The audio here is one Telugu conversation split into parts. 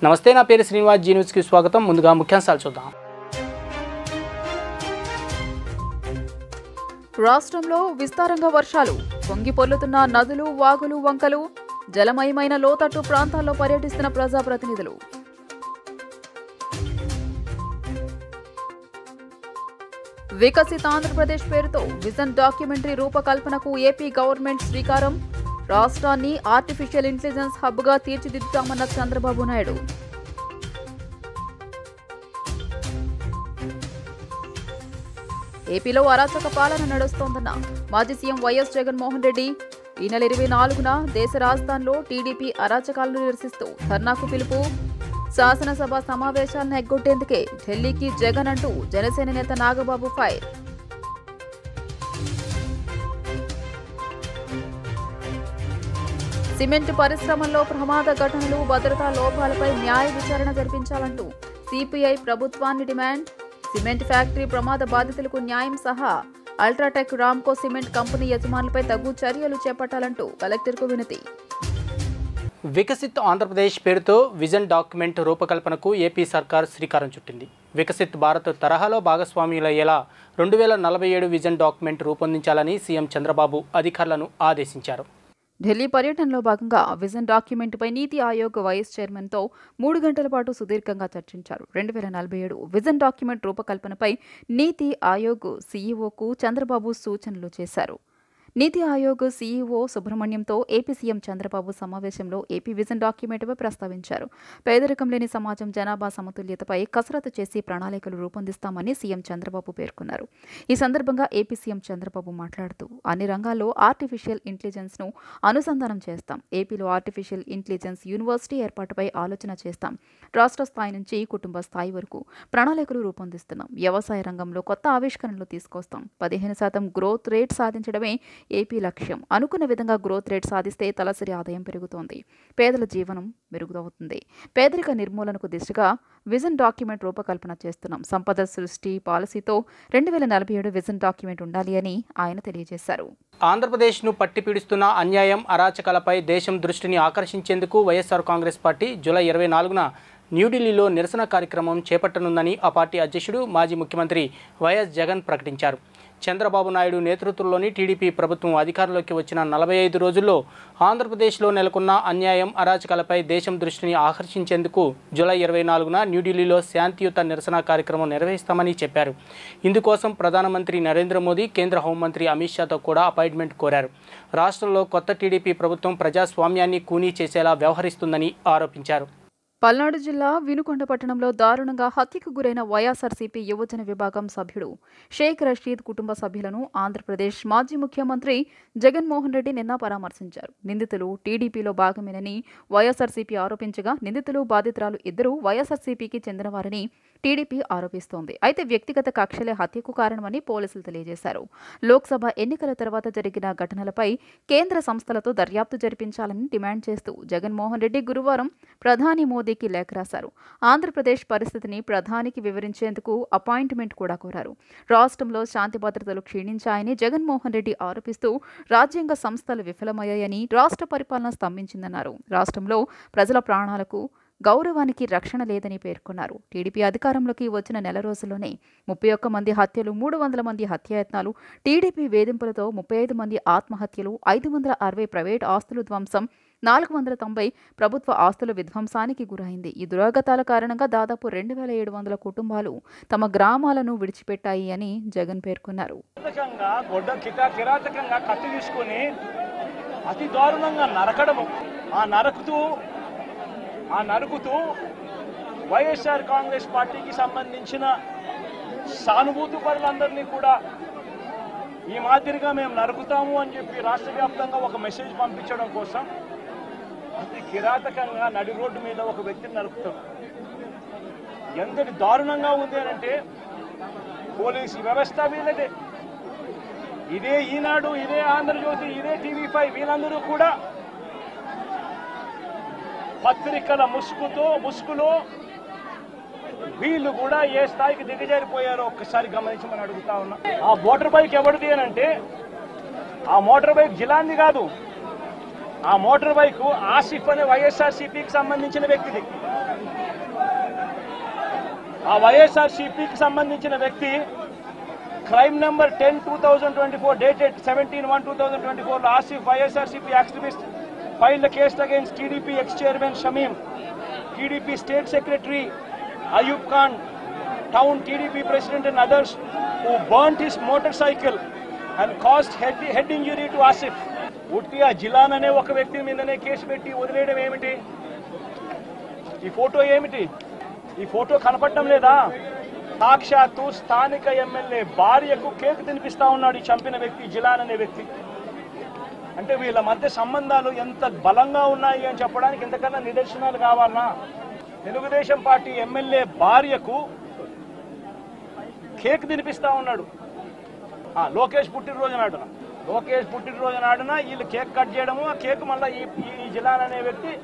నమస్తే, నా పేరు శ్రీనివాస్. జీ న్యూస్కి స్వాగతం. ముందుగా ముఖ్యాంశాలు చూద్దాం. రాష్ట్రంలో విస్తారంగా వర్షాలు, పొంగి పొర్లుతున్న నదులు, వాగులు, వంకలు, జలమయమైన లోతట్టు ప్రాంతాల్లో పర్యటిస్తున్న ప్రజాప్రతినిధులు. వికసిత ఆంధ్రప్రదేశ్ పేరుతో విజన్ డాక్యుమెంటరీ రూపకల్పనకు ఏపీ గవర్నమెంట్ శ్రీకారం. రాష్ట్రాన్ని ఆర్టిఫిషియల్ ఇంటెలిజెన్స్ హబ్గా తీర్చిదిద్దుతామన్న చంద్రబాబు నాయుడు. ఏపీలో అరాచక పాలన నడుస్తోందన్న మాజీ సీఎం వైఎస్ జగన్మోహన్ రెడ్డి. ఈ నెల 24న దేశ రాజధానిలో టీడీపీ అరాచకాలను నిరసిస్తూ ధర్నాకు పిలుపు. శాసనసభ సమావేశాలను ఎగ్గొట్టేందుకే ఢిల్లీకి జగన్ అంటూ జనసేన నేత నాగబాబు ఫైర్. సిమెంట్ పరిశ్రమల్లో ప్రమాద ఘటనలు, భద్రతా లోపాలపై న్యాయ విచారణ జరిపించాలంటూ సిపిఐ ప్రభుత్వాన్ని డిమాండ్. సిమెంట్ ఫ్యాక్టరీ ప్రమాద బాధితులకు న్యాయం సహా అల్ట్రాటెక్ రామ్కో సిమెంట్ కంపెనీ యజమానులపై తగు చర్యలు చేపట్టాలంటూ కలెక్టర్కు వినతి. వికసిత్ ఆంధ్రప్రదేశ్ పేరుతో విజన్ డాక్యుమెంట్ రూపకల్పనకు ఏపీ సర్కార్ శ్రీకారం చుట్టింది. వికసిత్ భారత్ తరహాలో భాగస్వామ్యులయ్యేలా 2047 విజన్ డాక్యుమెంట్ రూపొందించాలని సీఎం చంద్రబాబు అధికారులను ఆదేశించారు. ఢిల్లీ పర్యటనలో భాగంగా విజన్ డాక్యుమెంట్పై నీతి ఆయోగ్ వైస్ చైర్మన్తో 3 గంటల పాటు సుదీర్ఘంగా చర్చించారు. 2047 విజన్ డాక్యుమెంట్ రూపకల్పనపై నీతి ఆయోగ్ సీఈఓకు చంద్రబాబు సూచనలు చేశారు. నీతి ఆయోగ్ సీఈఓ సుబ్రహ్మణ్యంతో ఏపీ సీఎం చంద్రబాబు సమావేశంలో ఏపీ విజన్ డాక్యుమెంట్పై ప్రస్తావించారు. పేదరికం లేని సమాజం, జనాభా సమతుల్యతపై కసరత్తు చేసి ప్రణాళికలు రూపొందిస్తామని సీఎం చంద్రబాబు పేర్కొన్నారు. ఈ సందర్భంగా ఏపీ సీఎం చంద్రబాబు మాట్లాడుతూ అన్ని రంగాల్లో ఆర్టిఫిషియల్ ఇంటెలిజెన్స్ను అనుసంధానం చేస్తాం. ఏపీలో ఆర్టిఫిషియల్ ఇంటెలిజెన్స్ యూనివర్సిటీ ఏర్పాటుపై ఆలోచన చేస్తాం. రాష్ట్ర స్థాయి నుంచి కుటుంబ స్థాయి వరకు ప్రణాళికలు రూపొందిస్తున్నాం. వ్యవసాయ రంగంలో కొత్త ఆవిష్కరణలు తీసుకొస్తాం. 15% గ్రోత్ రేట్ సాధించడమే ఏపీ లక్ష్యం. అనుకున్న విధంగా గ్రోత్ రేట్ సాధిస్తే తలసరి ఆదాయం పెరుగుతోంది, పేదల జీవనం మెరుగుతవుతుంది. పేదరిక నిర్మూలనకు దిశగా విజన్ డాక్యుమెంట్ రూపకల్పన చేస్తున్నాం. సంపద సృష్టి పాలసీతో 2047 విజన్ డాక్యుమెంట్ ఉండాలి అని ఆయన తెలియజేశారు. ఆంధ్రప్రదేశ్ను పట్టిపీడిస్తున్న అన్యాయం, అరాచకాలపై దేశం దృష్టిని ఆకర్షించేందుకు వైఎస్ఆర్ కాంగ్రెస్ పార్టీ జూలై 24న న్యూఢిల్లీలో నిరసన కార్యక్రమం చేపట్టనుందని ఆ పార్టీ అధ్యక్షుడు, మాజీ ముఖ్యమంత్రి వైఎస్ జగన్ ప్రకటించారు. చంద్రబాబు నాయుడు నేతృత్వంలోని టీడీపీ ప్రభుత్వం అధికారంలోకి వచ్చిన 45 రోజుల్లో ఆంధ్రప్రదేశ్లో నెలకొన్న అన్యాయం, అరాచకాలపై దేశం దృష్టిని ఆకర్షించేందుకు జూలై 24న న్యూఢిల్లీలో శాంతియుత నిరసన కార్యక్రమం నిర్వహిస్తామని చెప్పారు. ఇందుకోసం ప్రధానమంత్రి నరేంద్ర మోదీ, కేంద్ర హోంమంత్రి అమిత్ షాతో కూడా అపాయింట్మెంట్ కోరారు. రాష్ట్రంలో కొత్త టీడీపీ ప్రభుత్వం ప్రజాస్వామ్యాన్ని కూనీ చేసేలా వ్యవహరిస్తుందని ఆరోపించారు. పల్నాడు జిల్లా వినుకొండ పట్టణంలో దారుణంగా హత్యకు గురైన వైఎస్ఆర్సీపీ యువజన విభాగం సభ్యుడు షేక్ రషీద్ కుటుంబ సభ్యులను ఆంధ్రప్రదేశ్ మాజీ ముఖ్యమంత్రి జగన్మోహన్ రెడ్డి నిన్న పరామర్శించారు. నిందితులు టీడీపీలో భాగమేనని వైఎస్ఆర్సీపీ ఆరోపించగా, నిందితులు, బాధితురాలు ఇద్దరూ వైఎస్ఆర్సీపీకి చెందినవారని టీడీపీ ఆరోపిస్తోంది. అయితే వ్యక్తిగత కక్షలే హత్యకు కారణమని పోలీసులు తెలియజేశారు. లోక్సభ ఎన్నికల తర్వాత జరిగిన ఘటనలపై కేంద్ర సంస్థలతో దర్యాప్తు జరిపించాలని డిమాండ్ చేస్తూ జగన్మోహన్ రెడ్డి గురువారం ప్రధాని మోదీకి లేఖ రాశారు. ఆంధ్రప్రదేశ్ పరిస్థితిని ప్రధానికి వివరించేందుకు అపాయింట్మెంట్ కూడా కోరారు. రాష్ట్రంలో శాంతి భద్రతలు క్షీణించాయని జగన్మోహన్ రెడ్డి ఆరోపిస్తూ రాజ్యాంగ సంస్థలు విఫలమయ్యాయని, రాష్ట్ర పరిపాలన స్తంభించిందన్నారు. రాష్ట్రంలో ప్రజల ప్రాణాలకు, గౌరవానికి రక్షణ లేదని పేర్కొన్నారు. టీడీపీ అధికారంలోకి వచ్చిన నెల రోజుల్లోనే 31 మంది హత్యలు, 300 మంది హత్యాయత్నాలు, టీడీపీ వేధింపులతో 35 మంది ఆత్మహత్యలు, 560 ప్రైవేట్ ఆస్తులు ధ్వంసం, 490 ప్రభుత్వ ఆస్తుల విధ్వంసానికి గురైంది. ఈ దురాగతాల కారణంగా దాదాపు 2700 కుటుంబాలు తమ గ్రామాలను విడిచిపెట్టాయి అని జగన్ పేర్కొన్నారు. నరుకుతూ వైఎస్ఆర్ కాంగ్రెస్ పార్టీకి సంబంధించిన సానుభూతి పరులందరినీ కూడా ఈ మాదిరిగా మేము నరుకుతాము అని చెప్పి రాష్ట్ర వ్యాప్తంగా ఒక మెసేజ్ పంపించడం కోసం అతి కిరాతకంగా నడి రోడ్డు మీద ఒక వ్యక్తిని నరుకుతాం. ఎంతటి దారుణంగా ఉంది అంటే పోలీసు వ్యవస్థ వీళ్ళదే. ఇదే ఈనాడు, ఇదే ఆంధ్రజ్యోతి, ఇదే టీవీ5 వీళ్ళందరూ కూడా పత్రికల ముసుగులో వీళ్ళు కూడా ఏ స్థాయికి దిగజారిపోయారో ఒక్కసారి గమనించమని అడుగుతా ఉన్నా. ఆ మోటార్ బైక్ ఎవరిది అని అంటే ఆ మోటార్ బైక్ జిలాంది కాదు, ఆ మోటార్ బైక్ ఆసిఫ్ అనే వైఎస్ఆర్సీపీకి సంబంధించిన వ్యక్తిది. ఆ వైఎస్ఆర్సీపీకి సంబంధించిన వ్యక్తి crime number 10/2024 dated 17/1/2024 Asif YSRCP activist filed a case against TDP ex-chairman Shamim, TDP state secretary Ayub Khan, town TDP president and others who burnt his motorcycle and caused head injury to Asif. Uttiya Jilan ane oka vyakti meedane case petti వదిలేయడం ఏమిటి? ఈ ఫోటో ఏమిటి? ఈ ఫోటో కనపడడం లేదా? సాక్షాత్తు స్థానిక ఎమ్మెల్యే భార్యకు కేక్ తినిపిస్తా ఉన్నాడు ఈ చంపిన వ్యక్తి జిలాన్ అనే వ్యక్తి. అంటే వీళ్ళ మధ్య సంబంధాలు ఎంత బలంగా ఉన్నాయి అని చెప్పడానికి ఇంతకన్నా నిదర్శనాలు కావాలన్నా? తెలుగుదేశం పార్టీ ఎమ్మెల్యే భార్యకు కేక్ తినిపిస్తా ఉన్నాడు. లోకేష్ పుట్టినరోజు నాడున వీళ్ళు కేక్ కట్ చేయడము, ఆ కేక్ మళ్ళీ ఈ జిలాన్ అనే వ్యక్తి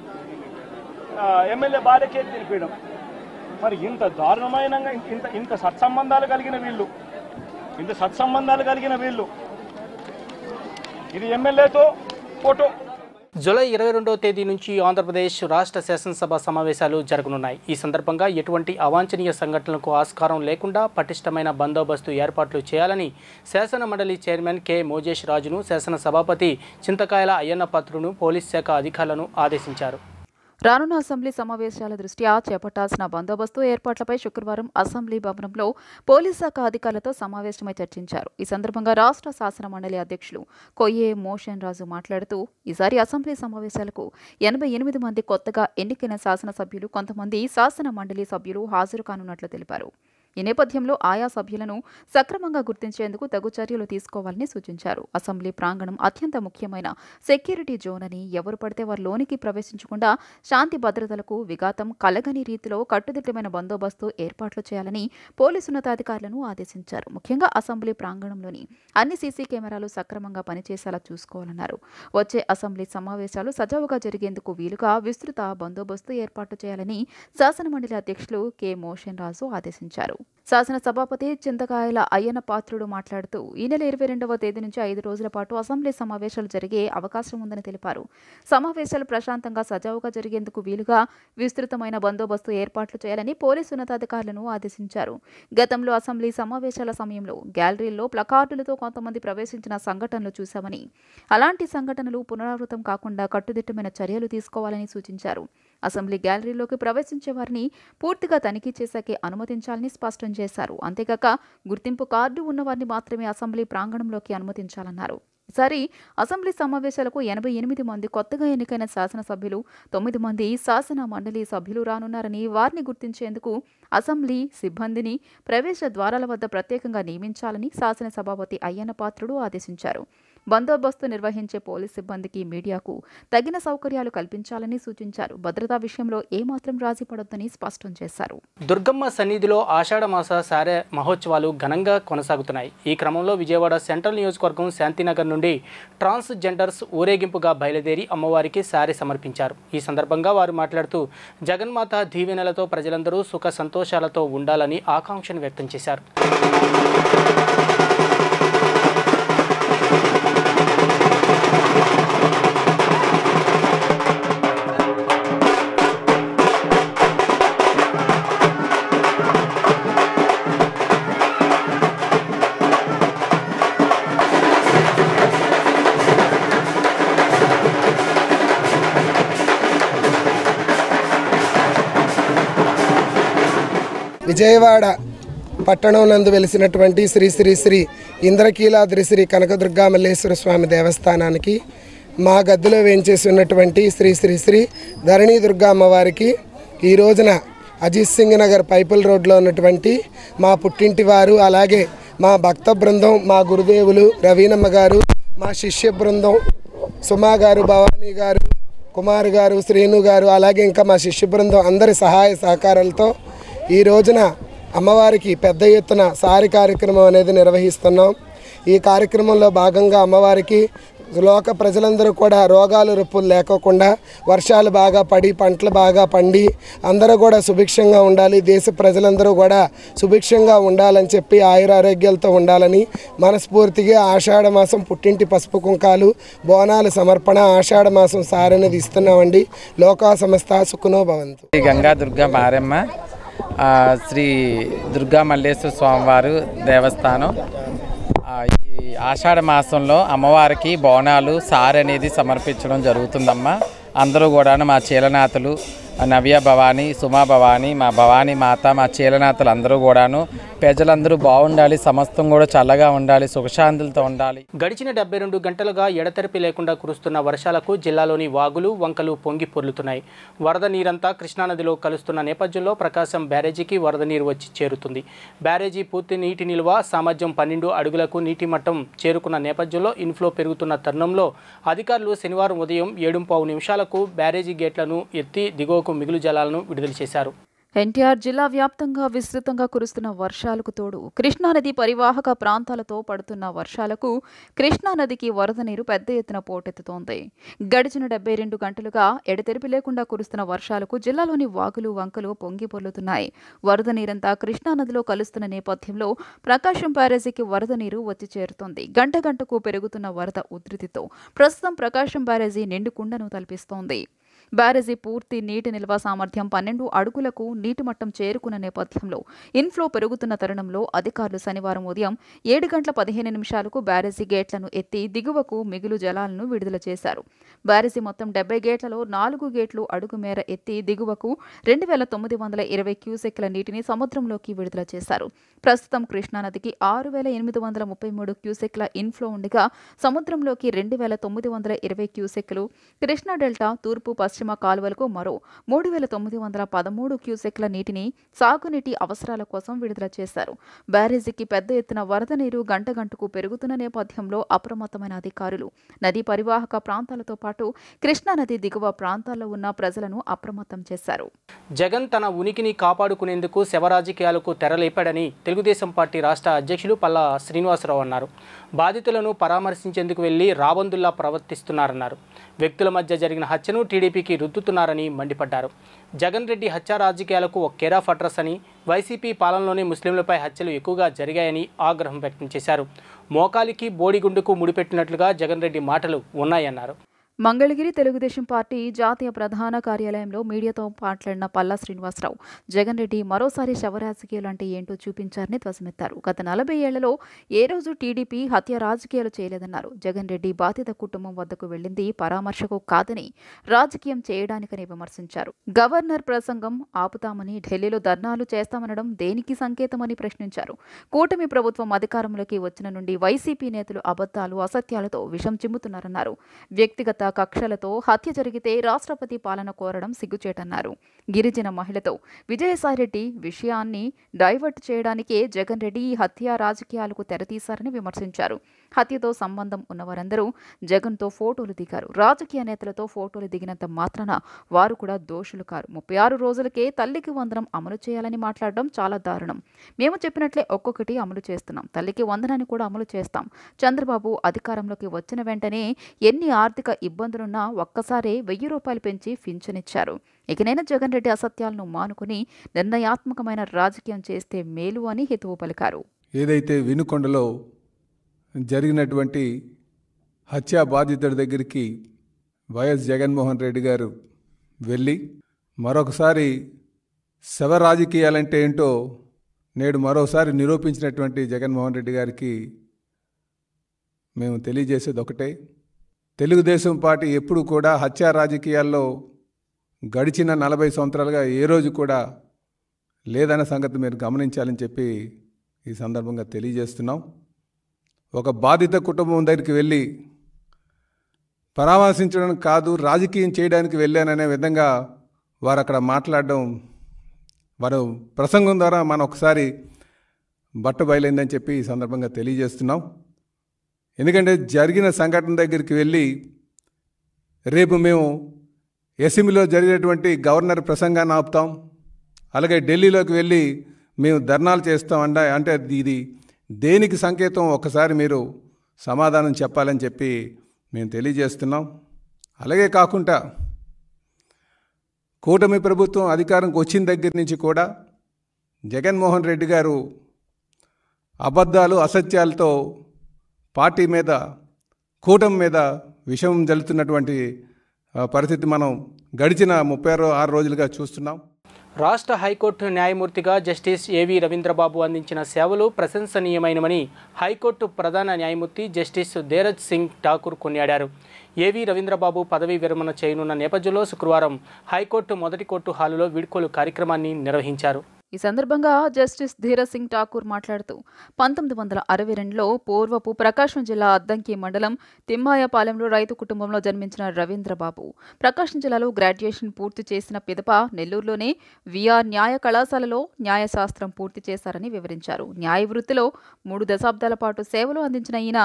ఎమ్మెల్యే భార్య కేక్ తినిపించడం. మరి ఇంత దారుణమైన ఇంత సత్సంబంధాలు కలిగిన వీళ్ళు ఇది ఎమ్మెల్యేతో ఫోటో. జూలై 22వ తేదీ నుంచి ఆంధ్రప్రదేశ్ రాష్ట్ర శాసనసభ సమావేశాలు జరగనున్నాయి. ఈ సందర్భంగా ఎటువంటి అవాంఛనీయ సంఘటనలకు ఆస్కారం లేకుండా పటిష్టమైన బందోబస్తు ఏర్పాట్లు చేయాలని శాసన మండలి చైర్మన్ కె మోజేష్ రాజును, శాసన సభాపతి చింతకాయల అయ్యన్న పాత్రుడును పోలీస్ శాఖ అధికారులను ఆదేశించారు. రానున్న అసెంబ్లీ సమావేశాల దృష్ట్యా చేపట్టాల్సిన బందోబస్తు ఏర్పాట్లపై శుక్రవారం అసెంబ్లీ భవనంలో పోలీస్ శాఖ అధికారులతో సమావేశమై చర్చించారు. ఈ సందర్భంగా రాష్ట్ర శాసన మండలి అధ్యక్షులు కొయ్యే మోషన్ రాజు మాట్లాడుతూ ఈసారి అసెంబ్లీ సమావేశాలకు 88 మంది కొత్తగా ఎన్నికైన శాసనసభ్యులు, కొంతమంది శాసన మండలి సభ్యులు హాజరు కానున్నట్లు తెలిపారు. ఈ నేపథ్యంలో ఆయా సభ్యులను సక్రమంగా గుర్తించేందుకు తగు చర్యలు తీసుకోవాలని సూచించారు. అసెంబ్లీ ప్రాంగణం అత్యంత ముఖ్యమైన సెక్యూరిటీ జోన్ అని, ఎవరు పడితే వారు లోనికి ప్రవేశించకుండా శాంతి భద్రతలకు విఘాతం కలగని రీతిలో కట్టుదిట్టమైన బందోబస్తు ఏర్పాట్లు చేయాలని పోలీసు ఉన్నతాధికారులను ఆదేశించారు. ముఖ్యంగా అసెంబ్లీ ప్రాంగణంలోని అన్ని సీసీ కెమెరాలు సక్రమంగా పనిచేసేలా చూసుకోవాలన్నారు. వచ్చే అసెంబ్లీ సమావేశాలు సజావుగా జరిగేందుకు వీలుగా విస్తృత బందోబస్తు ఏర్పాటు చేయాలని శాసనమండలి అధ్యక్షులు కె మోషన్ రాజు ఆదేశించారు. శాసన సభాపతి చింతకాయల అయ్యన్న పాత్రుడు మాట్లాడుతూ ఈ నెల 22వ తేదీ నుంచి 5 రోజుల పాటు అసెంబ్లీ సమావేశాలు జరిగే అవకాశం ఉందని తెలిపారు. సమావేశాలు ప్రశాంతంగా సజావుగా జరిగేందుకు వీలుగా విస్తృతమైన బందోబస్తు ఏర్పాట్లు చేయాలని పోలీసు ఉన్నతాధికారులను ఆదేశించారు. గతంలో అసెంబ్లీ సమావేశాల సమయంలో గ్యాలరీల్లో ప్లకార్డులతో కొంతమంది ప్రవేశించిన సంఘటనలు చూశామని, అలాంటి సంఘటనలు పునరావృతం కాకుండా కట్టుదిట్టమైన చర్యలు తీసుకోవాలని సూచించారు. అసెంబ్లీ గ్యాలరీలోకి ప్రవేశించే వారిని పూర్తిగా తనిఖీ చేశాకే అనుమతించాలని స్పష్టం చేశారు. అంతేకాక గుర్తింపు కార్డు ఉన్న వారిని మాత్రమే అసెంబ్లీ ప్రాంగణంలోకి అనుమతించాలన్నారు. ఈసారి అసెంబ్లీ సమావేశాలకు 88 మంది కొత్తగా ఎన్నికైన శాసనసభ్యులు, 9 మంది శాసన మండలి సభ్యులు రానున్నారని, వారిని గుర్తించేందుకు అసెంబ్లీ సిబ్బందిని ప్రవేశ ద్వారాల వద్ద ప్రత్యేకంగా నియమించాలని శాసన సభాపతి అయ్యన్న పాత్రుడు ఆదేశించారు. బందోబస్తు నిర్వహించే పోలీస్ సిబ్బందికి, మీడియాకు తగిన సౌకర్యాలు కల్పించాలని సూచించారు. భద్రతా విషయంలో ఏమాత్రం రాజీ పడొద్దని స్పష్టం చేశారు. దుర్గమ్మ సన్నిధిలో ఆషాఢమాస సారె మహోత్సవాలు ఘనంగా కొనసాగుతున్నాయి. ఈ క్రమంలో విజయవాడ సెంట్రల్ నియోజకవర్గం శాంతినగర్ నుండి ట్రాన్స్జెండర్స్ ఊరేగింపుగా బయలుదేరి అమ్మవారికి సారె సమర్పించారు. ఈ సందర్భంగా వారు మాట్లాడుతూ జగన్మాత దీవెనలతో ప్రజలందరూ సుఖ సంతోషాలతో ఉండాలని ఆకాంక్షను వ్యక్తం చేశారు. విజయవాడ పట్టణం నందు వెలిసినటువంటి శ్రీ శ్రీ శ్రీ ఇంద్రకీలాద్రి శ్రీ కనకదుర్గా మల్లేశ్వర స్వామి దేవస్థానానికి, మా గద్దెలో వేంచేసి ఉన్నటువంటి శ్రీ శ్రీ శ్రీ ధరణి దుర్గా అమ్మవారికి ఈ రోజున అజిత్ సింగ్ నగర్ పైపుల్ రోడ్లో ఉన్నటువంటి మా పుట్టింటి వారు, అలాగే మా భక్త బృందం, మా గురుదేవులు రవీనమ్మ గారు, మా శిష్య బృందం సుమా గారు, భవానీ గారు, కుమార్ గారు, శ్రీను గారు, అలాగే ఇంకా మా శిష్య బృందం అందరి సహాయ సహకారాలతో ఈ రోజున అమ్మవారికి పెద్ద ఎత్తున సారి కార్యక్రమం అనేది నిర్వహిస్తున్నాం. ఈ కార్యక్రమంలో భాగంగా అమ్మవారికి లోక ప్రజలందరూ కూడా రోగాలు రొప్పులు లేకోకుండా, వర్షాలు బాగా పడి పంటలు బాగా పండి అందరూ కూడా సుభిక్షంగా ఉండాలి, దేశ ప్రజలందరూ కూడా సుభిక్షంగా ఉండాలని చెప్పి ఆయురారోగ్యాలతో ఉండాలని మనస్ఫూర్తిగా ఆషాఢ మాసం పుట్టింటి పసుపు కుంకాలు, బోనాలు సమర్పణ, ఆషాఢ మాసం సారి అనేది ఇస్తున్నామండి. లోకా సమస్త సుఖనో భవంతు. గంగా దుర్గా మారమ్మ శ్రీ దుర్గా మల్లేశ్వర స్వామివారు దేవస్థానం. ఈ ఆషాఢ మాసంలో అమ్మవారికి బోనాలు సారె అనేది సమర్పించడం జరుగుతుందమ్మా. అందరూ కూడా మా చీలనాథులు నవ్య భవానీ, సుమా భవానీ, మా భవానీ మాత, మా చీలనాథులు అందరూ కూడాను ప్రజలందరూ బాగుండాలి, సమస్తం కూడా చల్లగా ఉండాలి, సుఖశాంతులతో ఉండాలి. గడిచిన 72 గంటలుగా ఎడతెరిపి లేకుండా కురుస్తున్న వర్షాలకు జిల్లాలోని వాగులు వంకలు పొంగి పొర్లుతున్నాయి. వరద నీరంతా కృష్ణానదిలో కలుస్తున్న నేపథ్యంలో ప్రకాశం బ్యారేజీకి వరద నీరు వచ్చి చేరుతుంది. బ్యారేజీ పూర్తి నీటి నిల్వ సామర్థ్యం 12 అడుగులకు నీటి మట్టం చేరుకున్న నేపథ్యంలో ఇన్ఫ్లో పెరుగుతున్న తరుణంలో అధికారులు శనివారం ఉదయం 7:15 నిమిషాలకు బ్యారేజీ గేట్లను ఎత్తి దిగువకు మిగులు జలాలను విడుదల చేశారు. ఎన్టీఆర్ జిల్లా వ్యాప్తంగా విస్తృతంగా కురుస్తున్న వర్షాలకు తోడు కృష్ణానది పరివాహక ప్రాంతాలతో పడుతున్న వర్షాలకు కృష్ణానదికి వరద నీరు పెద్ద ఎత్తున పోటెత్తుతోంది. గడిచిన 72 గంటలుగా ఎడతెరిపి లేకుండా కురుస్తున్న వర్షాలకు జిల్లాలోని వాగులు వంకలు పొంగి పొర్లుతున్నాయి. వరద నీరంతా కృష్ణానదిలో కలుస్తున్న నేపథ్యంలో ప్రకాశం బ్యారేజీకి వరద నీరు వచ్చి చేరుతోంది. గంట గంటకు పెరుగుతున్న వరద ఉధృతితో ప్రస్తుతం ప్రకాశం బ్యారేజీ నిండుకుండను తలపిస్తోంది. బ్యారేజీ పూర్తి నీటి నిల్వ సామర్థ్యం 12 అడుగులకు నీటి మట్టం చేరుకున్న నేపథ్యంలో ఇన్ఫ్లో పెరుగుతున్న తరుణంలో అధికారులు శనివారం ఉదయం 7:15 బ్యారేజీ గేట్లను ఎత్తి దిగువకు మిగులు జలాలను విడుదల చేశారు. బ్యారేజీ మొత్తం 70 గేట్లలో 4 గేట్లు అడుగు మేర ఎత్తి దిగువకు 2,920 క్యూసెక్ల నీటిని సముద్రంలోకి విడుదల చేశారు. ప్రస్తుతం కృష్ణానదికి 6,833 క్యూసెక్ల ఇన్ఫ్లో ఉండగా సముద్రంలోకి 2,920 క్యూసెక్లు, కృష్ణా డెల్టా తూర్పు పశ్చిమ కాలువలకు మరో 3,913 క్యూసెక్ల నీటిని సాగునీటి అవసరాల కోసం విడుదల చేశారు. బ్యారేజీకి పెద్ద ఎత్తున వరద నీరు గంట గంటకు పెరుగుతున్న నేపథ్యంలో అప్రమత్తమైన అధికారులు నదీ పరివాహక ప్రాంతాలతో పాటు కృష్ణానది దిగువ ప్రాంతాల్లో ఉన్న ప్రజలను అప్రమత్తం చేశారు. జగన్ తన ఉనికిని కాపాడుకునేందుకు శవరాజకీయాలకు తెరలేపాడని తెలుగుదేశం పార్టీ రాష్ట్ర అధ్యక్షులు పల్లా శ్రీనివాసరావు అన్నారు. బాధితులను పరామర్శించేందుకు వెళ్లి రాబందుల్లా ప్రవర్తిస్తున్నారన్నారు. వ్యక్తుల మధ్య జరిగిన హత్యను టీడీపీకి రుద్దుతున్నారని మండిపడ్డారు. జగన్ రెడ్డి హత్య రాజకీయాలకు ఒక కేర్ ఆఫ్ అడ్రస్ అని, వైసీపీ పాలనలోనే ముస్లింలపై హత్యలు ఎక్కువగా జరిగాయని ఆగ్రహం వ్యక్తం చేశారు. మోకాలికి బోడిగుండుకు ముడిపెట్టినట్లుగా జగన్ రెడ్డి మాటలు ఉన్నాయన్నారు. మంగళగిరి తెలుగుదేశం పార్టీ జాతీయ ప్రధాన కార్యాలయంలో మీడియాతో మాట్లాడిన పల్లా శ్రీనివాసరావు జగన్ రెడ్డి మరోసారి శవరాజకీయాలు అంటే ఏంటో చూపించారని ధ్వజమెత్తారు. గత 40 ఏళ్లలో ఏ రోజు టీడీపీ హత్య రాజకీయాలు చేయలేదన్నారు. జగన్ రెడ్డి బాధిత కుటుంబం వద్దకు వెళ్లింది పరామర్శకు కాదని రాజకీయం చేయడానికని విమర్శించారు. గవర్నర్ ప్రసంగం ఆపుతామని, ఢిల్లీలో ధర్నాలు చేస్తామనడం దేనికి సంకేతమని ప్రశ్నించారు. కూటమి ప్రభుత్వం అధికారంలోకి వచ్చిన నుండి వైసీపీ నేతలు అబద్ధాలు, అసత్యాలతో విషం చిమ్ముతున్నారన్నారు. వ్యక్తిగత కక్షలతో హత్య జరిగితే రాష్ట్రపతి పాలన కోరడం సిగ్గుచేటన్నారు. గిరిజన మహిళతో విజయసాయిరెడ్డి విషయాన్ని డైవర్ట్ చేయడానికే జగన్ రెడ్డి ఈ హత్య రాజకీయాలకు తెరతీశారని విమర్శించారు. హత్యతో సంబంధం ఉన్నవారందరూ జగన్తో ఫోటోలు దిగారు. రాజకీయ నేతలతో ఫోటోలు దిగినంత మాత్రాన వారు కూడా దోషులు కారు. 36 రోజులకే తల్లికి వందనం అమలు చేయాలని మాట్లాడడం చాలా దారుణం. మేము చెప్పినట్లే ఒక్కొక్కటి అమలు చేస్తున్నాం. తల్లికి వందనాన్ని కూడా అమలు చేస్తాం. చంద్రబాబు అధికారంలోకి వచ్చిన వెంటనే ఎన్ని ఆర్థిక ఇబ్బందులున్నా ఒక్కసారే 1000 రూపాయలు పెంచి పింఛనిచ్చారు. ఇకనైనా జగన్ రెడ్డి అసత్యాలను మానుకుని నిర్ణయాత్మకమైన రాజకీయం చేస్తే మేలు అని హితవు పలికారు. ఏదైతే వినుకొండలో జరిగినటువంటి హత్యా బాధితుడి దగ్గరికి వైఎస్ జగన్మోహన్ రెడ్డి గారు వెళ్ళి మరొకసారి శవ రాజకీయాలంటే ఏంటో నేడు మరోసారి నిరూపించినటువంటి జగన్మోహన్ రెడ్డి గారికి మేము తెలియజేసేది ఒకటే, తెలుగుదేశం పార్టీ ఎప్పుడు కూడా హత్యా రాజకీయాల్లో గడిచిన 40 సంవత్సరాలుగా ఏ రోజు కూడా లేదన్న సంగతి మీరు గమనించాలని చెప్పి ఈ సందర్భంగా తెలియజేస్తున్నాం. ఒక బాధిత కుటుంబం దగ్గరికి వెళ్ళి పరామర్శించడం కాదు, రాజకీయం చేయడానికి వెళ్ళాననే విధంగా వారు అక్కడ మాట్లాడడం, వారు ప్రసంగం ద్వారా మనం ఒకసారి బట్ట బయలైందని చెప్పి ఈ సందర్భంగా తెలియజేస్తున్నాం. ఎందుకంటే జరిగిన సంఘటన దగ్గరికి వెళ్ళి రేపు మేము అసెంబ్లీలో జరిగినటువంటి గవర్నర్ ప్రసంగాన్ని ఆపుతాం, అలాగే ఢిల్లీలోకి వెళ్ళి మేము ధర్నాలు చేస్తాం అంటే ఇది దేనికి సంకేతం ఒకసారి మీరు సమాధానం చెప్పాలని చెప్పి మేము తెలియజేస్తున్నాం. అలాగే కాకుండా కూటమి ప్రభుత్వం అధికారంకి వచ్చిన దగ్గర నుంచి కూడా జగన్మోహన్ రెడ్డి గారు అబద్ధాలు, అసత్యాలతో పార్టీ మీద, కూటమి మీద విషం జల్లుతున్నటువంటి పరిస్థితి మనం గడిచిన 36 రోజులుగా చూస్తున్నాం. రాష్ట్ర హైకోర్టు న్యాయమూర్తిగా జస్టిస్ ఏవి రవీంద్రబాబు అందించిన సేవలు ప్రశంసనీయమైనవని హైకోర్టు ప్రధాన న్యాయమూర్తి జస్టిస్ ధీరజ్ సింగ్ ఠాకూర్ కొనియాడారు. ఏవి రవీంద్రబాబు పదవీ విరమణ చేయనున్న నేపథ్యంలో శుక్రవారం హైకోర్టు మొదటి కోర్టు హాలులో వీడ్కోలు కార్యక్రమాన్ని నిర్వహించారు. ఈ సందర్భంగా జస్టిస్ ధీరజ్ సింగ్ ఠాకూర్ మాట్లాడుతూ 1962లో పూర్వపు ప్రకాశం జిల్లా అద్దంకి మండలం తిమ్మాయపాలెంలో రైతు కుటుంబంలో జన్మించిన రవీంద్రబాబు ప్రకాశం జిల్లాలో గ్రాడ్యుయేషన్ పూర్తి చేసిన పిదప నెల్లూరులోనే విఆర్ న్యాయ కళాశాలలో న్యాయశాస్త్రం పూర్తి చేశారని వివరించారు. న్యాయ వృత్తిలో 3 దశాబ్దాల పాటు సేవలు అందించిన ఈయన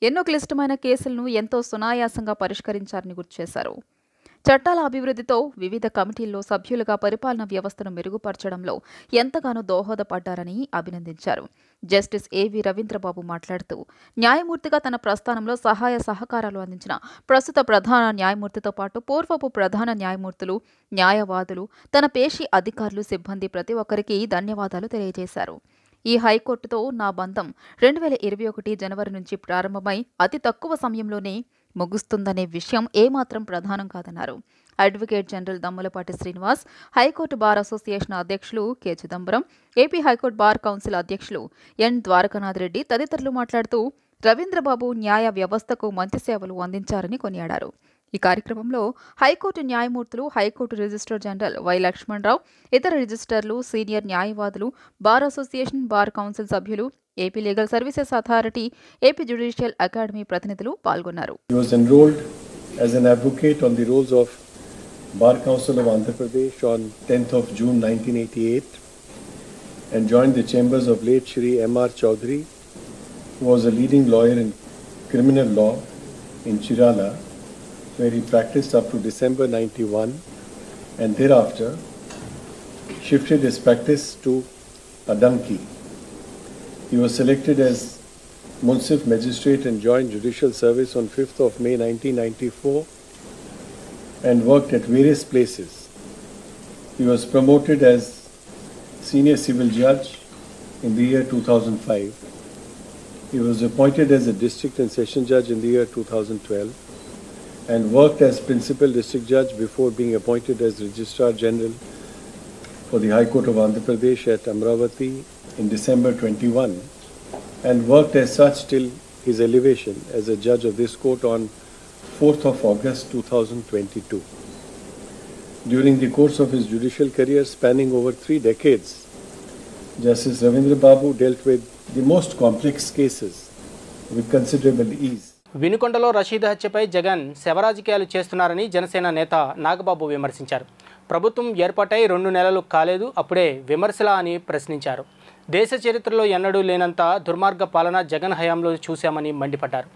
ఎన్నో క్లిష్టమైన కేసులను ఎంతో సునాయాసంగా పరిష్కరించారని గుర్తు చేశారు. చట్టాల అభివృద్ధితో వివిధ కమిటీల్లో సభ్యులుగా పరిపాలనా వ్యవస్థను మెరుగుపరచడంలో ఎంతగానో దోహదపడ్డారని అభినందించారు. జస్టిస్ ఏవి రవీంద్రబాబు మాట్లాడుతూ న్యాయమూర్తిగా తన ప్రస్థానంలో సహాయ సహకారాలు అందించిన ప్రస్తుత ప్రధాన న్యాయమూర్తితో పాటు పూర్వపు ప్రధాన న్యాయమూర్తులు, న్యాయవాదులు, తన పేషి అధికారులు, సిబ్బంది ప్రతి ఒక్కరికి ధన్యవాదాలు తెలియజేశారు. ఈ హైకోర్టుతో నా బంధం 2021 జనవరి నుంచి ప్రారంభమై అతి తక్కువ సమయంలోనే ముగుస్తుందనే విషయం ఏమాత్రం ప్రధానం కాదన్నారు. Advocate general Dammalapati Srinivas, high court bar association అధ్యక్షులు K Chidambaram, AP high court bar council అధ్యక్షులు ఎన్ ద్వారకానాథ్ రెడ్డి తదితరులు మాట్లాడుతూ రవీంద్రబాబు న్యాయ వ్యవస్థకు మంచి సేవలు అందించారని కొనియాడారు. ఈ కార్యక్రమంలో హైకోర్టు న్యాయమూర్తులు, high court registrar general Y Lakshmanarao, ఇతర రిజిస్టర్లు, సీనియర్ న్యాయవాదులు, బార్ అసోసియేషన్, బార్ కౌన్సిల్ సభ్యులు, AP legal services authority, AP judicial academy ప్రతినిధులు పాల్గొన్నారు. He was enrolled as an advocate on the rolls of Bar Council of Andhra Pradesh on 10th of June 1988 and joined the chambers of late Shri M.R. Chaudhary, who was a leading lawyer in criminal law in Chirala, where he practiced up to December 91 and thereafter shifted his practice to Adanki. He was selected as Munsif Magistrate and joined judicial service on 5th of May 1994 and worked at various places. He was promoted as Senior Civil Judge in the year 2005. He was appointed as a District and Session Judge in the year 2012 and worked as Principal District Judge before being appointed as Registrar General for the High Court of Andhra Pradesh at Amravati in December 21 and worked as such till his elevation as a judge of this court on 4th of August 2022. During the course of his judicial career spanning over 3 decades, Justice Ravindra Babu dealt with the most complex cases with considerable ease. వినుకొండలో Rashid హత్యపై Jagan శవరాజకీయాలు చేస్తున్నారని జనసేన నేత నాగబాబు విమర్శించారు. ప్రభుత్వం ఏర్పాటై 2 నెలలు కాలేదు, అప్పుడే విమర్శలా అని ప్రశ్నించారు. దేశ చరిత్రలో ఎన్నడూ లేనంత దుర్మార్గ పాలన జగన్ హయాంలో చూశామని మండిపడ్డారు.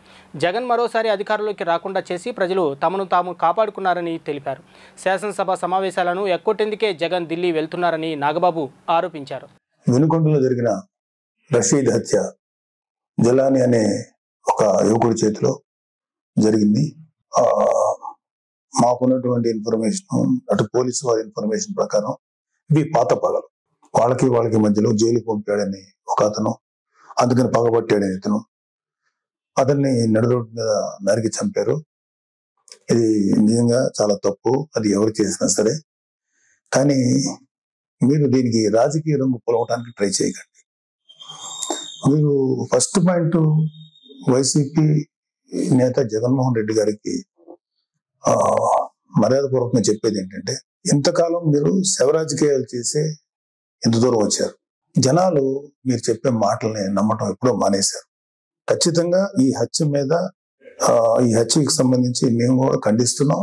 జగన్ మరోసారి అధికారంలోకి రాకుండా చేసి ప్రజలు తమను తాము కాపాడుకున్నారని తెలిపారు. శాసనసభ సమావేశాలను ఎక్కొట్టేందుకే జగన్ ఢిల్లీ వెళ్తున్నారని నాగబాబు ఆరోపించారు. వినుకొండలో జరిగిన రషీద్ హత్య జలాని అనే ఒక యువకుడి చేతిలో జరిగింది. మాకున్నటువంటి ఇన్ఫర్మేషన్, అటు పోలీసు వారి ఇన్ఫర్మేషన్ ప్రకారం ఇవి పాత పగలు. వాళ్ళకి మధ్యలో జైలు పంపాడని ఒక అతను, అందుకని పగబట్టాడని ఇతను, అతన్ని నడురోడ్డు మీద నరికి చంపారు. ఇది నిజంగా చాలా తప్పు, అది ఎవరు చేసినా సరే. కానీ మీరు దీనికి రాజకీయ రంగు పొలవటానికి ట్రై చేయకండి. మీరు ఫస్ట్ పాయింట్, వైసీపీ నేత జగన్మోహన్ రెడ్డి గారికి మర్యాదపూర్వకంగా చెప్పేది ఏంటంటే, ఇంతకాలం మీరు శవరాజకీయాలు చేసే ఎంత దూరం వచ్చారు. జనాలు మీరు చెప్పే మాటల్ని నమ్మటం ఎప్పుడో మానేశారు. ఖచ్చితంగా ఈ హత్యకి సంబంధించి మేము కూడా ఖండిస్తున్నాం.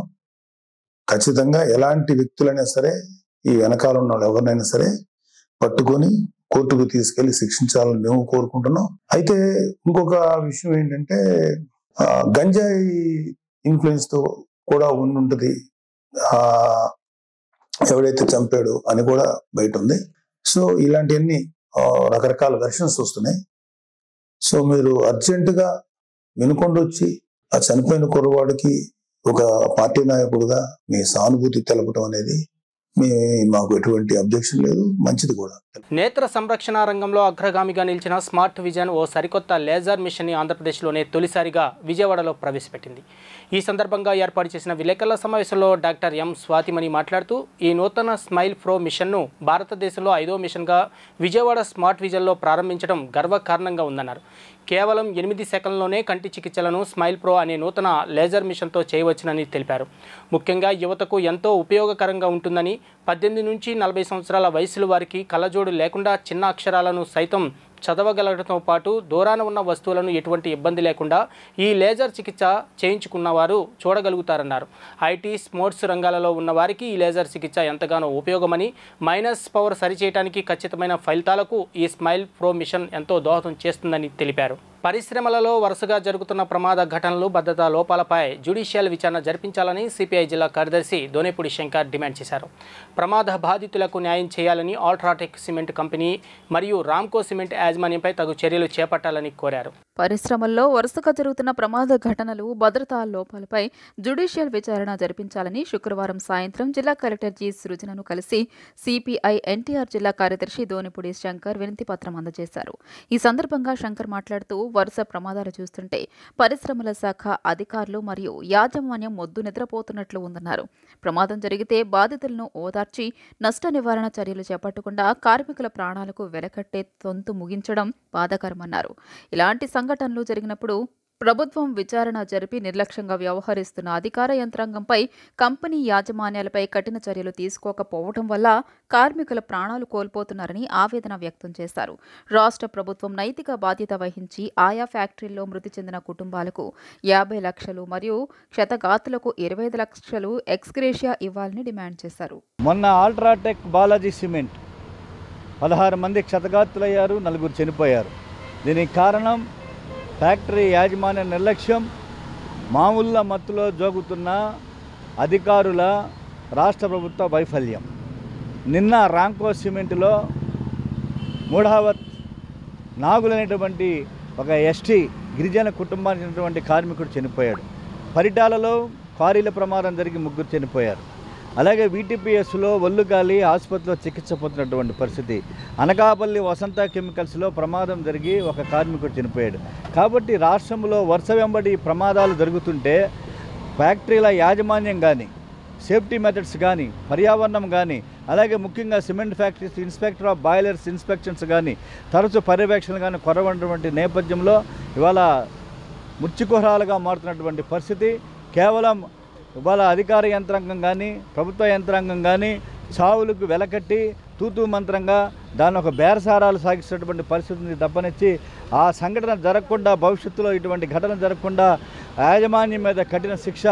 ఖచ్చితంగా ఎలాంటి వ్యక్తులైనా సరే, ఈ వెనకాల ఉన్న వాళ్ళు ఎవరినైనా సరే పట్టుకొని కోర్టుకు తీసుకెళ్లి శిక్షించాలని మేము కోరుకుంటున్నాం. అయితే ఇంకొక విషయం ఏంటంటే, గంజాయి ఇన్ఫ్లుయెన్స్ తో కూడా ఉండుంటది ఎవడైతే చంపాడు అని కూడా బయట ఉంది. సో ఇలాంటివన్నీ రకరకాల వెర్షన్స్ వస్తున్నాయి. సో మీరు అర్జెంటుగా వినుకొండొచ్చి ఆ చనిపోయిన కుర్రవాడికి ఒక పార్టీ నాయకుడుగా మీ సానుభూతి తెలపడం అనేది మాకు ఎటువంటి అబ్జెక్షన్ లేదు, మంచిది కూడా. నేత్ర సంరక్షణ రంగంలో అగ్రగామిగా నిలిచిన స్మార్ట్ విజన్ ఓ సరికొత్త లేజర్ మిషన్ని ఆంధ్రప్రదేశ్లోనే తొలిసారిగా విజయవాడలో ప్రవేశపెట్టింది. ఈ సందర్భంగా ఏర్పాటు చేసిన విలేకరుల సమావేశంలో డాక్టర్ ఎం స్వాతిమణి మాట్లాడుతూ ఈ నూతన స్మైల్ ప్రో మిషన్ను భారతదేశంలో 5వ మిషన్గా విజయవాడ స్మార్ట్ విజన్లో ప్రారంభించడం గర్వకారణంగా ఉందన్నారు. కేవలం 8 సెకన్లలోనే కంటి చికిత్సలను స్మైల్ ప్రో అనే నూతన లేజర్ మిషన్తో చేయవచ్చునని తెలిపారు. ముఖ్యంగా యువతకు ఎంతో ఉపయోగకరంగా ఉంటుందని 18 నుంచి 40 సంవత్సరాల వయసుల వారికి కళ్ళజోడు లేకుండా చిన్న అక్షరాలను సైతం చదవగలగడంతో పాటు దూరాన ఉన్న వస్తువులను ఎటువంటి ఇబ్బంది లేకుండా ఈ లేజర్ చికిత్స చేయించుకున్న వారు చూడగలుగుతారన్నారు. ఐటీ, స్పోర్ట్స్ రంగాలలో ఉన్న వారికి ఈ లేజర్ చికిత్స ఎంతగానో ఉపయోగమని, మైనస్ పవర్ సరిచేయడానికి ఖచ్చితమైన ఫలితాలకు ఈ స్మైల్ ప్రో మిషన్ ఎంతో దోహదం చేస్తుందని తెలిపారు. పరిశ్రమలలో వరుసగా జరుగుతున్న ప్రమాద ఘటనలు, భద్రతా లోపాలపై జ్యుడిషియల్ విచారణ జరిపించాలని సిపిఐ జిల్లా కార్యదర్శి దోనేపూడి శంకర్ డిమాండ్ చేశారు. ప్రమాద బాధితులకు న్యాయం చేయాలని అల్ట్రాటెక్ సిమెంట్ కంపెనీ మరియు రామ్కో సిమెంట్ యాజమాన్యంపై తగు చర్యలు చేపట్టాలని కోరారు. పరిశ్రమల్లో వరుసగా జరుగుతున్న ప్రమాద ఘటనలు, భద్రతా లోపాలపై జ్యుడిషియల్ విచారణ జరిపించాలని శుక్రవారం సాయంత్రం జిల్లా కలెక్టర్ జి సృజనను కలిసి సిపిఐ ఎన్టీఆర్ జిల్లా కార్యదర్శి దోనిపూడి శంకర్ వినతి పత్రం అందజేశారు. ఈ సందర్భంగా శంకర్ మాట్లాడుతూ వరుస ప్రమాదాలు చూస్తుంటే పరిశ్రమల శాఖ అధికారులు మరియు యాజమాన్యం మొద్దు నిద్రపోతున్నట్లు ఉందన్నారు. ప్రమాదం జరిగితే బాధితులను ఓదార్చి నష్ట నివారణ చర్యలు చేపట్టకుండా కార్మికుల ప్రాణాలకు వెలకట్టే తొంతు ముగించడం బాధాకరమన్నారు. ఇలాంటి సంఘటనలు జరిగినప్పుడు ప్రభుత్వం విచారణ జరిపి నిర్లక్ష్యంగా వ్యవహరిస్తున్న అధికార యంత్రాంగంపై, కంపెనీ యాజమాన్యాలపై కఠిన చర్యలు తీసుకోకపోవడం వల్ల కార్మికుల ప్రాణాలు కోల్పోతున్నారని ఆవేదన వ్యక్తం చేశారు. రాష్ట్ర ప్రభుత్వం నైతిక బాధ్యత వహించి ఆయా ఫ్యాక్టరీల్లో మృతి చెందిన కుటుంబాలకు 50 లక్షలు మరియు క్షతగాతులకు 25 లక్షలు ఎక్స్గ్రేషియా ఇవ్వాలని డిమాండ్ చేశారు. మొన్న అల్ట్రాటెక్ బాలాజీ సిమెంట్ 16 మంది క్షతగాతులయ్యారు, 4 చనిపోయారు. దీనికి కారణం ఫ్యాక్టరీ యాజమాన్య నిర్లక్ష్యం, మామూళ్ళ మత్తులో జోగుతున్న అధికారుల రాష్ట్ర ప్రభుత్వ వైఫల్యం. నిన్న రాంకో సిమెంట్లో మూఢావత్ నాగులనేటువంటి ఒక ఎస్టీ గిరిజన కుటుంబానికి చెందినటువంటి కార్మికుడు చనిపోయాడు. పరిటాలలో క్వారీల ప్రమాదం జరిగి 3 చనిపోయారు. అలాగే వీటీపీఎస్లో ఒళ్ళుగాలి ఆసుపత్రిలో చికిత్స పొందినటువంటి పరిస్థితి. అనకాపల్లి వసంత కెమికల్స్లో ప్రమాదం జరిగి ఒక కార్మికుడు చనిపోయాడు. కాబట్టి రాష్ట్రంలో వరుస వెంబడి ప్రమాదాలు జరుగుతుంటే ఫ్యాక్టరీల యాజమాన్యం కానీ, సేఫ్టీ మెథడ్స్ కానీ, పర్యావరణం కానీ, అలాగే ముఖ్యంగా cement factories inspector of boilers inspections కానీ, తరచు పర్యవేక్షణలు కానీ కొరవనటువంటి నేపథ్యంలో ఇవాళ మృత్యుకుహరాలుగా మారుతున్నటువంటి పరిస్థితి. కేవలం ఇవాళ అధికార యంత్రాంగం కానీ, ప్రభుత్వ యంత్రాంగం కానీ చావులకు వెలకట్టి తూతూ మంత్రంగా దాన్ని ఒక బేరసారాలు సాగిస్తున్నటువంటి పరిస్థితిని తప్పనిచ్చి ఆ సంఘటన జరగకుండా, భవిష్యత్తులో ఇటువంటి ఘటన జరగకుండా యాజమాన్యం మీద కఠిన శిక్ష,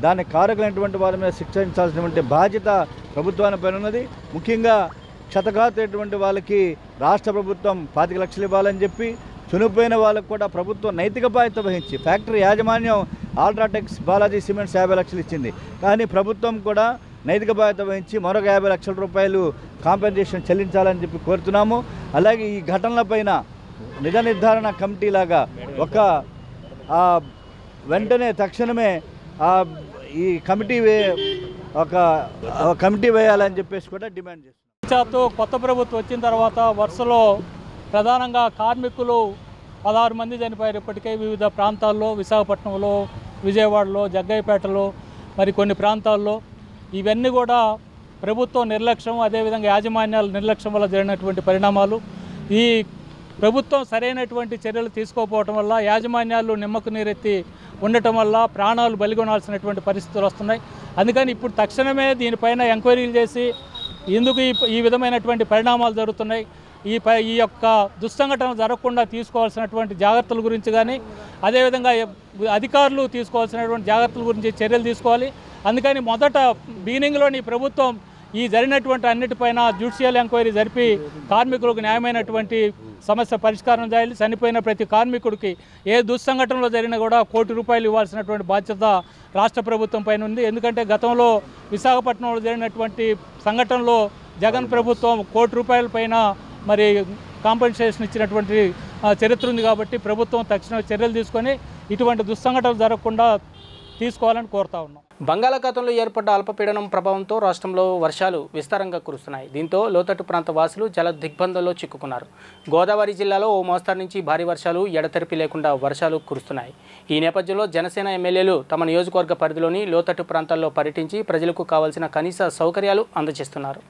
దాని కారకులైనటువంటి వారి మీద శిక్షించాల్సినటువంటి బాధ్యత ప్రభుత్వానిపై ఉన్నది. ముఖ్యంగా క్షతగాతులైనటువంటి వాళ్ళకి రాష్ట్ర ప్రభుత్వం 25 లక్షలు ఇవ్వాలని చెప్పి, చనిపోయిన వాళ్ళకు కూడా ప్రభుత్వం నైతిక బాధ్యత వహించి, ఫ్యాక్టరీ యాజమాన్యం అల్ట్రాటెక్స్ బాలాజీ సిమెంట్స్ 50 లక్షలు ఇచ్చింది, కానీ ప్రభుత్వం కూడా నైతిక బాధ్యత వహించి మరొక 50 లక్షల రూపాయలు కాంపెన్సేషన్ చెల్లించాలని చెప్పి కోరుతున్నాము. అలాగే ఈ ఘటనలపైన నిజ నిర్ధారణ కమిటీ లాగా ఒక వెంటనే తక్షణమే ఈ కమిటీ కమిటీ వేయాలని చెప్పేసి కూడా డిమాండ్ చేస్తున్నాం. కొత్త ప్రభుత్వం వచ్చిన తర్వాత వరుసలో ప్రధానంగా కార్మికులు 16 మంది చనిపోయారు. ఇప్పటికే వివిధ ప్రాంతాల్లో, విశాఖపట్నంలో, విజయవాడలో, జగ్గయ్యపేటలో, మరి కొన్ని ప్రాంతాల్లో ఇవన్నీ కూడా ప్రభుత్వం నిర్లక్ష్యం, అదేవిధంగా యాజమాన్యాల నిర్లక్ష్యం వల్ల జరిగినటువంటి పరిణామాలు. ఈ ప్రభుత్వం సరైనటువంటి చర్యలు తీసుకోకపోవటం వల్ల, యాజమాన్యాలు నిమ్మకు నీరెత్తి ఉండటం వల్ల ప్రాణాలు బలిగొనాల్సినటువంటి పరిస్థితులు వస్తున్నాయి. అందుకని ఇప్పుడు తక్షణమే దీనిపైన ఎంక్వైరీలు చేసి ఎందుకు ఈ విధమైనటువంటి పరిణామాలు జరుగుతున్నాయి, ఈ యొక్క దుస్సంఘటనలు జరగకుండా తీసుకోవాల్సినటువంటి జాగ్రత్తల గురించి కానీ, అదేవిధంగా అధికారులు తీసుకోవాల్సినటువంటి జాగ్రత్తల గురించి చర్యలు తీసుకోవాలి. అందుకని మొదట బిగినింగ్లోని ప్రభుత్వం ఈ జరిగినటువంటి అన్నిటిపైన జ్యుడిషియల్ ఎంక్వైరీ జరిపి కార్మికులకు న్యాయమైనటువంటి సమస్య పరిష్కారం చేయాలి. చనిపోయిన ప్రతి కార్మికుడికి ఏ దుస్సంఘటనలో జరిగినా కూడా ₹1 కోటి ఇవ్వాల్సినటువంటి బాధ్యత రాష్ట్ర ప్రభుత్వం పైన ఉంది. ఎందుకంటే గతంలో విశాఖపట్నంలో జరిగినటువంటి సంఘటనలో జగన్ ప్రభుత్వం ₹1 కోటి పైన మరి కాంపెన్సేషన్ ఇచ్చినటువంటి చరిత్ర ఉంది. కాబట్టి ప్రభుత్వం తక్షణ చర్యలు తీసుకొని ఇటువంటి దుస్సంఘటనలు జరగకుండా తీసుకోవాలని కోరుతా ఉన్నాం. బంగాళాఖాతంలో ఏర్పడ్డ అల్పపీడనం ప్రభావంతో రాష్ట్రంలో వర్షాలు విస్తారంగా కురుస్తున్నాయి. దీంతో లోతట్టు ప్రాంత వాసులు జల దిగ్బంధంలో చిక్కుకున్నారు. గోదావరి జిల్లాలో ఓ మోస్తరు నుంచి భారీ వర్షాలు ఎడతెరిపి లేకుండా వర్షాలు కురుస్తున్నాయి. ఈ నేపథ్యంలో జనసేన ఎమ్మెల్యేలు తమ నియోజకవర్గ పరిధిలోని లోతట్టు ప్రాంతాల్లో పర్యటించి ప్రజలకు కావాల్సిన కనీస సౌకర్యాలు అందజేస్తున్నారు.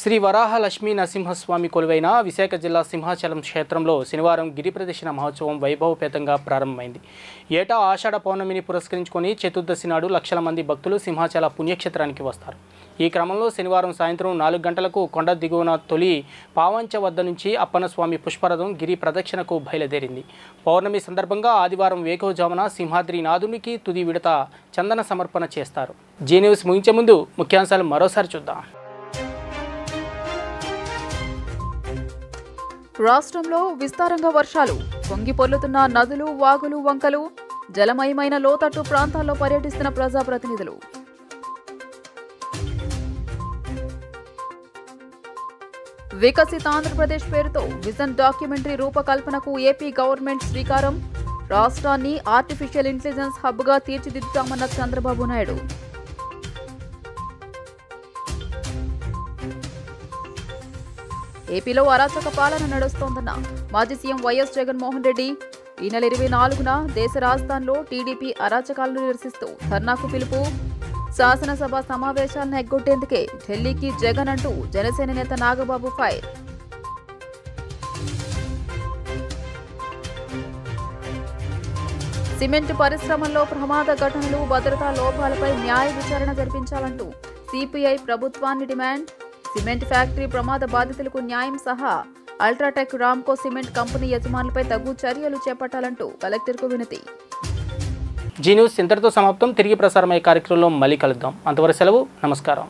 శ్రీ వరాహ లక్ష్మీ నరసింహస్వామి కొలువైన విశాఖ జిల్లా సింహాచలం క్షేత్రంలో శనివారం గిరి ప్రదక్షిణ మహోత్సవం వైభవపేతంగా ప్రారంభమైంది. ఏటా ఆషాఢ పౌర్ణమిని పురస్కరించుకొని చతుర్దశి నాడు లక్షల మంది భక్తులు సింహాచల పుణ్యక్షేత్రానికి వస్తారు. ఈ క్రమంలో శనివారం సాయంత్రం 4 గంటలకు కొండ దిగువన తొలి పావంచ వద్ద నుంచి అప్పన్నస్వామి పుష్పరథం గిరి ప్రదక్షిణకు బయలుదేరింది. పౌర్ణమి సందర్భంగా ఆదివారం వేకువజామున సింహాద్రి నాథునికి తుది విడత చందన సమర్పణ చేస్తారు. జీ న్యూస్ ముగించే ముందు ముఖ్యాంశాలు మరోసారి చూద్దాం. రాష్ట్రంలో విస్తారంగా వర్షాలు, పొంగి పొర్లుతున్న నదులు, వాగులు, వంకలు, జలమయమైన లోతట్టు ప్రాంతాల్లో పర్యటిస్తున్న ప్రజాప్రతినిధులు. వికసిత ఆంధ్రప్రదేశ్ పేరుతో విజన్ డాక్యుమెంటరీ రూపకల్పనకు ఏపీ గవర్నమెంట్ శ్రీకారం. రాష్ట్రాన్ని ఆర్టిఫిషియల్ ఇంటెలిజెన్స్ హబ్గా తీర్చిదిద్దుతామన్న చంద్రబాబు నాయుడు. ఏపీలో అరాచక పాలన నడుస్తోందన్న మాజీ సీఎం వైఎస్ జగన్మోహన్ రెడ్డి. ఈ నెల 24న దేశ రాజధానిలో టీడీపీ అరాచకాలను నిరసిస్తూ ధర్నాకు పిలుపు. శాసనసభ సమావేశాలను ఎగ్గొట్టేందుకే ఢిల్లీకి జగన్ అంటూ జనసేన నేత నాగబాబు ఫైర్. సిమెంట్ పరిశ్రమల్లో ప్రమాద ఘటనలు, భద్రతా లోపాలపై న్యాయ విచారణ జరిపించాలంటూ సిపిఐ ప్రభుత్వాన్ని డిమాండ్. సిమెంట్ ఫ్యాక్టరీ ప్రమాద బాధితులకు న్యాయం సహా అల్ట్రాటెక్, రామ్కో సిమెంట్ కంపెనీ యజమానులపై తగు చర్యలు చేపట్టాలంటూ కలెక్టర్కు వినతి. జీ న్యూస్ ఇంతటితో సమాప్తం. తిరిగి ప్రసారమయ్యే కార్యక్రమంలో మళ్ళీ కలుద్దాం. అంతవరకు సెలవు. నమస్కారం.